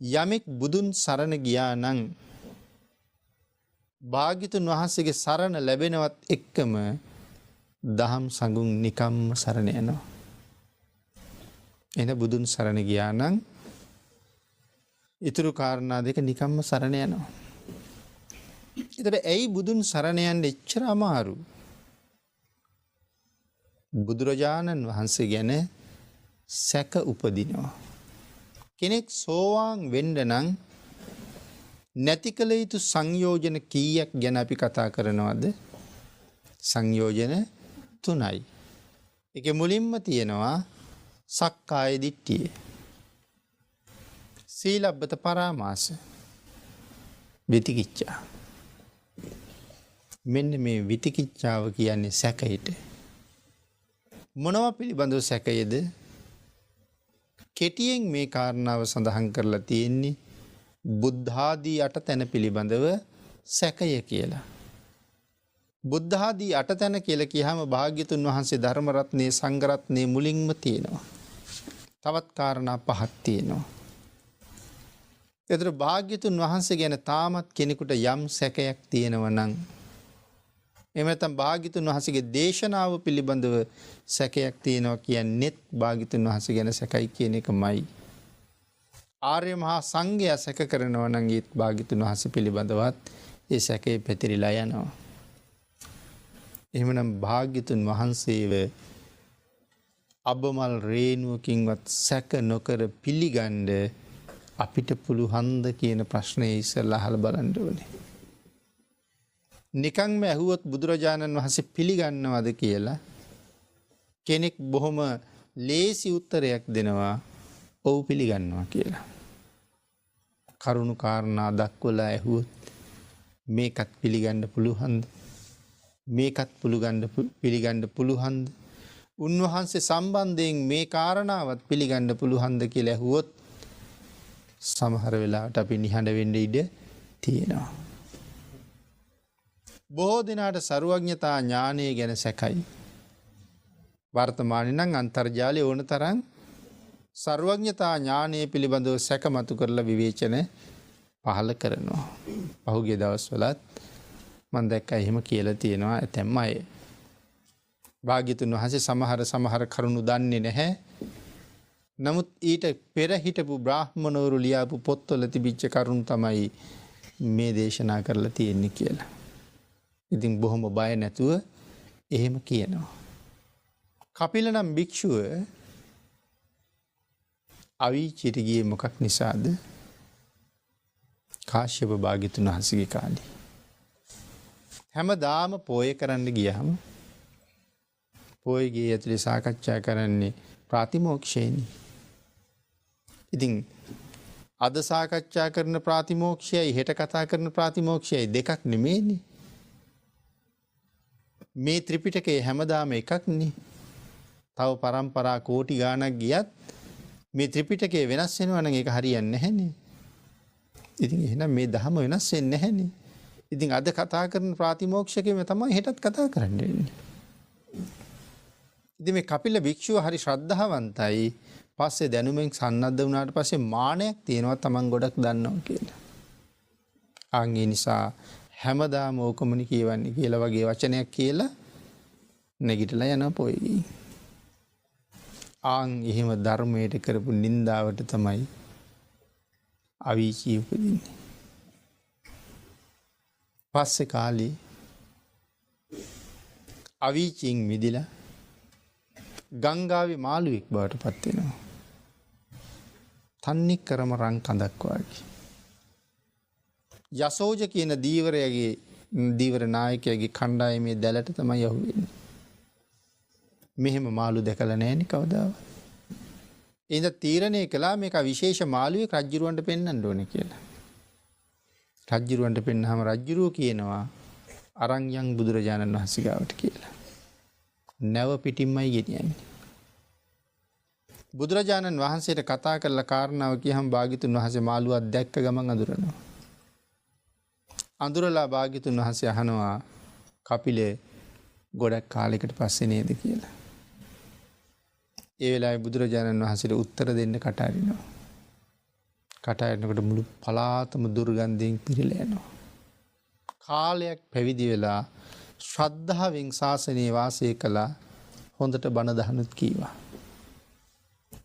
යමෙක් බුදුන් සරණ ගියා නම් භාග්‍යතුන් වහන්සේගේ සරණ ලැබෙනවත් එක්කම දහම් සඟුන් නිකම්ම සරණ යනවා. එන බුදුන් සරණ ගියා නම් ඉතුරු කාරණා දෙක නිකම්ම සරණ යනවා. ඒතර ඇයි බුදුන් සරණ යන්න එච්චර අමාරු? බුදුරජාණන් වහන්සේ ගැන සැක උපදිනවා. කෙනෙක් සෝවාන් වෙන්න නම් නැති කළ යුතු සංයෝජන කීයක් ගැන අපි කතා කරනවද? සංයෝජන 3යි. ඒකේ මුලින්ම තියෙනවා සක්කාය දිට්ඨිය, සීලබ්බත පරාමාස, විතිකිච්ඡා. මෙන්න මේ විතිකිච්ඡාව කියන්නේ සැකයට. මොනවා පිළිබඳව සැකයේද? කෙටියෙන් මේ කාරණාව සඳහන් කරලා තියෙන්නේ බුද්ධාදී 8 තැන පිළිබඳව සැකය කියලා. බුද්ධාදී 8 තැන කියලා කියහම භාග්‍යතුන් වහන්සේ ධර්ම රත්නයේ සංඝ රත්නයේ මුලින්ම තියෙනවා. තවත් කාරණා 5ක් තියෙනවා. ඒතර භාග්‍යතුන් වහන්සේ ගැන තාමත් කෙනෙකුට යම් සැකයක් තියෙනවා නම්, එහෙම නැත්නම් භාග්‍යතුන් වහන්සේගේ දේශනාව පිළිබඳව සැකයක් තියෙනවා කියන්නේත් භාග්‍යතුන් වහන්සේ ගැන සැකයි කියන එකමයි. ආර්ය මහා සංඝයා සැක කරනවා නම් ඒත් භාග්‍යතුන් වහන්සේ පිළිබඳවත් ඒ සැකේ පැතිරිලා යනවා. එහෙමනම් භාග්‍යතුන් වහන්සේව අබමල් රේණුවකින්වත් සැක නොකර පිළිගන්න අපිට පුළුවන්ද කියන ප්‍රශ්නේ ඉස්සෙල්ලා අහලා බලන්න ඕනේ. නිකන්ම ඇහුවොත් බුදුරජාණන් වහන්සේ පිළිගන්නවද කියලා කෙනෙක් බොහොම ලේසි උත්තරයක් දෙනවා, ඔව් පිළිගන්නවා කියලා. කරුණු කාරණා දක්වලා ඇහුවොත් මේකත් පිළිගන්න පුළුවන්ද? මේකත් පිළිගන්න පුළුවන්ද? උන්වහන්සේ සම්බන්ධයෙන් මේ කාරණාවත් පිළිගන්න පුළුවන්ද කියලා ඇහුවොත් සමහර වෙලාවට අපි නිහඬ වෙන්න ඉඩ තියෙනවා. බොහෝ දිනාට සර්වඥතා ඥානය ගැන සැකයි. වර්තමානයේ නම් අන්තර්ජාලයේ ඕන තරම් සර්වඥතා ඥානය පිළිබඳව සැකමතු කරලා විවේචන පහළ කරනවා. පහුගිය දවස්වලත් මම දැක්කා එහෙම කියලා තියෙනවා ඇතැම් අය. භාග්‍යතුන් වහන්සේ සමහර කරුණු දන්නේ නැහැ. නමුත් ඊට පෙර හිටපු බ්‍රාහ්මණවරු ලියාපු පොත්වල තිබිච්ච කරුණු තමයි මේ දේශනා කරලා තියෙන්නේ කියලා. ඉතින් බොහොම බය නැතුව එහෙම කියනවා. කපිල නම් භික්ෂුව අවීචියට ගියේ මොකක් නිසාද? කාශ්‍යප භාග්‍යතුන් වහන්සේගේ කාලේ. හැමදාම පෝය කරන්න ගියහම පෝයගේ ඇතුලේ සාකච්ඡා කරන්නේ ප්‍රාතිමෝක්ෂයනේ. ඉතින් අද සාකච්ඡා කරන ප්‍රාතිමෝක්ෂයයි හෙට කතා කරන ප්‍රාතිමෝක්ෂයයි දෙකක් නෙමෙයිනේ. මේ ත්‍රිපිටකයේ හැමදාම එකක්නේ. තව පරම්පරා කෝටි ගාණක් ගියත් මේ ත්‍රිපිටකය වෙනස් වෙනවා නම් ඒක හරියන්නේ නැහැනේ. ඉතින් එහෙනම් මේ ධර්ම වෙනස් වෙන්නේ නැහැනේ. ඉතින් අද කතා කරන ප්‍රාතිමෝක්ෂකෙම තමයි හෙටත් කතා කරන්න වෙන්නේ. ඉතින් මේ කපිල භික්ෂුව හරි ශ්‍රද්ධාවන්තයි. පස්සේ දැනුමෙන් සන්නද්ධ වුණාට පස්සේ මානයක් තියෙනවා Taman ගොඩක් දන්නවා කියලා. ඒ නිසා හැමදාම ඕකමනි කියවන්නේ කියලා වගේ වචනයක් කියලා නැගිටලා යනවා පොයි. එහෙම ධර්මයට කරපු නින්දාවට තමයි අවීචී උපදින්නේ. පස්සේ කාලේ අවීචින් මිදිලා ගංගාවේ මාළුවෙක් බවට පත් වෙනවා. තන්නේ කරම රන් කඳක් වගේ. යසෝජ කියන දීවර නායකයාගේ කණ්ඩායමේ දැලට තමයි යහුවෙන්නේ. මෙහෙම මාළු දැකලා නැහෙනි කවදාවත්. එහෙනම් තීරණය කළා මේක විශේෂ මාළුවෙක් රජ්ජුරුවන්ට පෙන්වන්න ඕනේ කියලා. රජ්ජුරුවන්ට පෙන්වහම රජ්ජුරුව කියනවා අරන් යන් බුදුරජාණන් වහන්සේ ගාවට කියලා. නැව පිටින්මයි ගෙනියන්නේ. බුදුරජාණන් වහන්සේට කතා කරලා කාරණාව කියහම භාග්‍යතුන් වහන්සේ මාළුවක් දැක්ක ගමන් අඳුරනවා. අඳුරලා භාග්‍යතුන් වහන්සේ අහනවා කපිලේ ගොඩක් කාලයකට පස්සේ නේද කියලා. ඒ වෙලාවේ බුදුරජාණන් වහන්සේට උත්තර දෙන්න කට අරිනවා. කටහඬනකොට මුළු පලාතම දුර්ගන්ධයෙන් පිරීලා යනවා. කාලයක් පැවිදි වෙලා ශ්‍රද්ධාවෙන් ශාසනයේ වාසය කළා. හොඳට බණ දහනුත් කීවා.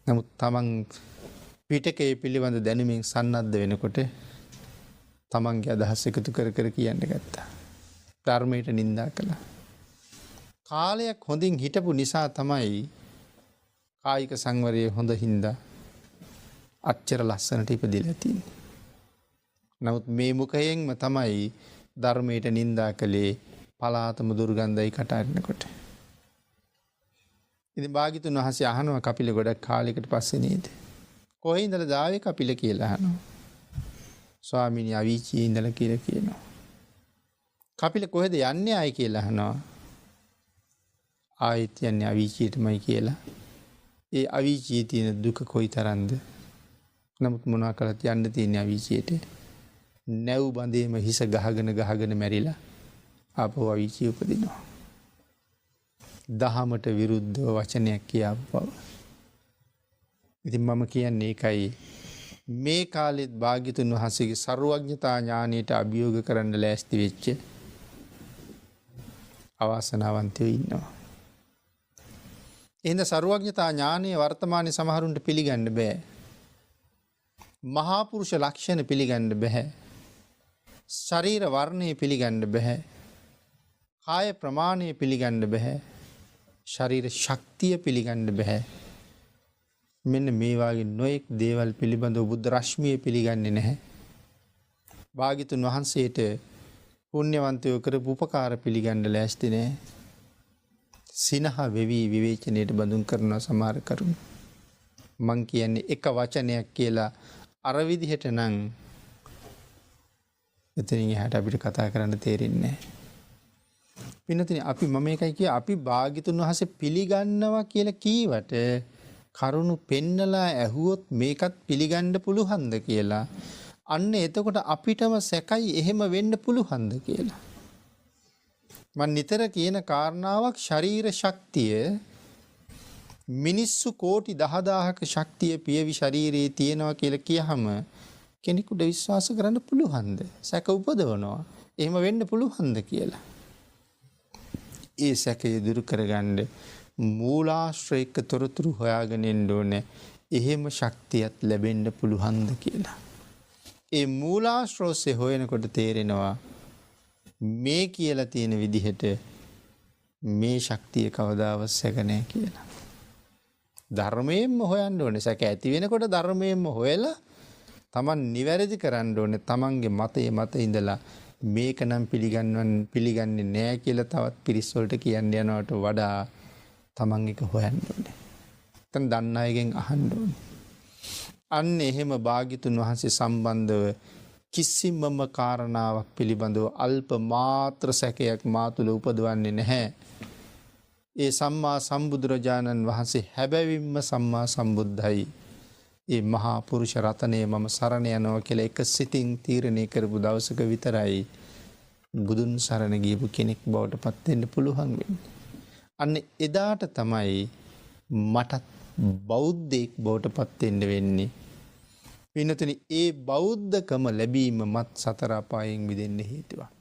නමුත් තමන් පිටකයේ පිළිබඳ දැනුමින් සන්නද්ධ වෙනකොට තමන්ගේ අදහස් එකතු කර කර කියන්න ගත්තා. ධර්මයට නින්දා කළා. කාලයක් හොඳින් හිටපු නිසා තමයි කායික සංවරය හොඳ හින්දා අච්චර ලස්සනට ඉපදිලා තියෙන්නේ. නමුත් මේ මුඛයෙන්ම තමයි ධර්මයට නින්දා කළේ පලාතම දුර්ගන්ධයි කටහඬනකොට. ඉතින් භාග්‍යතුන් වහන්සේ අහනවා කපිල ගොඩක් කාලයකට පස්සේ නේද? කොහේ ඉඳලා දාවේ කපිල කියලා අහනවා. ස්වාමීනි අවීචියේ ඉඳලා කියලා කියනවා. කපිල කොහෙද යන්නේ ආයි කියලා අහනවා. ආයෙත් යන්නේ අවීචියටමයි කියලා. ඒ අවීචියේ තියෙන දුක කොයිතරම්ද? නමුත් මොනවා කළත් යන්න තියෙන අවීචියට නැව් බඳේම හිස ගහගෙන මැරිලා ආපහු අවීචිය උපදිනවා. දහමට විරුද්ධව වචනයක් කියාපු බව. ඉතින් මම කියන්නේ ඒකයි මේ කාලෙත් භාග්‍යතුන් වහන්සේගේ ਸਰවඥතා ඥානයට අභියෝග කරන්න ලෑස්ති වෙච්ච අවාසනාවන්තයෝ ඉන්නවා. එහෙනම් ਸਰවඥතා ඥානය වර්තමානයේ සමහරුන්ට පිළිගන්න බෑ. මහා පුරුෂ ලක්ෂණ පිළිගන්න බෑ. ශරීර වර්ණය පිළිගන්න බෑ. කාය ප්‍රමාණය පිළිගන්න බෑ. ශරීර ශක්තිය පිළිගන්න බෑ. මෙන්න මේ වගේ නොයෙක් දේවල් පිළිබඳව බුද්ධ රශ්මිය පිළිගන්නේ නැහැ. භාග්‍යතුන් වහන්සේට පුණ්‍යවන්තයෝ කරපු උපකාර පිළිගන්න ලෑස්ති නැහැ. සිනහ වෙවි විවේචනයට බඳුන් කරන සමහර කරුණු. මං කියන්නේ එක වචනයක් කියලා අර විදිහට නම් එතනින් එහාට අපිට කතා කරන්න තේරෙන්නේ නැහැ. පින්නතුනි අපි මම එකයි කිය අපි භාග්‍යතුන් වහන්සේ පිළිගන්නවා කියලා කීවට කරුණු පෙන්නලා ඇහුවොත් මේකත් පිළිගන්න පුළුවන්ද කියලා. අන්න එතකොට අපිටම සැකයි එහෙම වෙන්න පුළුවන්ද කියලා. මම නිතර කියන කාරණාවක් ශරීර ශක්තිය මිනිස්සු කෝටි 10000ක ශක්තිය පියවි ශරීරයේ තියෙනවා කියලා කියහම කෙනෙකුට විශ්වාස කරන්න පුළුවන්ද? සැක උපදවනවා. එහෙම වෙන්න පුළුවන්ද කියලා. ඒ සැකය දුරු කරගන්න මූලාශ්‍රයක තොරතුරු හොයාගෙන එන්න ඕනේ. එහෙම ශක්තියක් ලැබෙන්න පුළුවන්ද කියලා. ඒ මූලාශ්‍රෝසේ හොයනකොට තේරෙනවා මේ කියලා තියෙන විදිහට මේ ශක්තිය කවදාවත් සැක නැහැ කියලා. ධර්මයෙන්ම හොයන්න ඕනේ. සැක ඇති වෙනකොට ධර්මයෙන්ම හොයලා Taman නිවැරදි කරන්න ඕනේ. Tamanගේ මත ඉඳලා මේක නම් පිළිගන්නේ නැහැ කියලා තවත් පිරිස් වලට කියන්න යනවට වඩා Taman එක හොයන්න ඕනේ. නැත්නම් දන්න අයගෙන් අහන්න ඕනේ. අන්න එහෙම භාග්‍යතුන් වහන්සේ සම්බන්ධව කිසිමම කාරණාවක් පිළිබඳව අල්ප මාත්‍ර සැකයක් මා තුළ උපදවන්නේ නැහැ. ඒ සම්මා සම්බුදුරජාණන් වහන්සේ හැබැවින්ම සම්මා සම්බුද්ධයි. ඒ මහා පුරුෂ රතනය මම සරණ යනවා කියලා එක සිතින් තීරණය කරපු දවසක විතරයි බුදුන් සරණ ගියපු කෙනෙක් බවට පත් වෙන්න පුළුවන් වෙන්නේ. අන්න එදාට තමයි මටත් බෞද්ධයෙක් බවට පත් වෙන්න වෙන්නේ. පින්නතුනි ඒ බෞද්ධකම ලැබීම මත් සතර අපායෙන් මිදෙන්න හේතුවක්.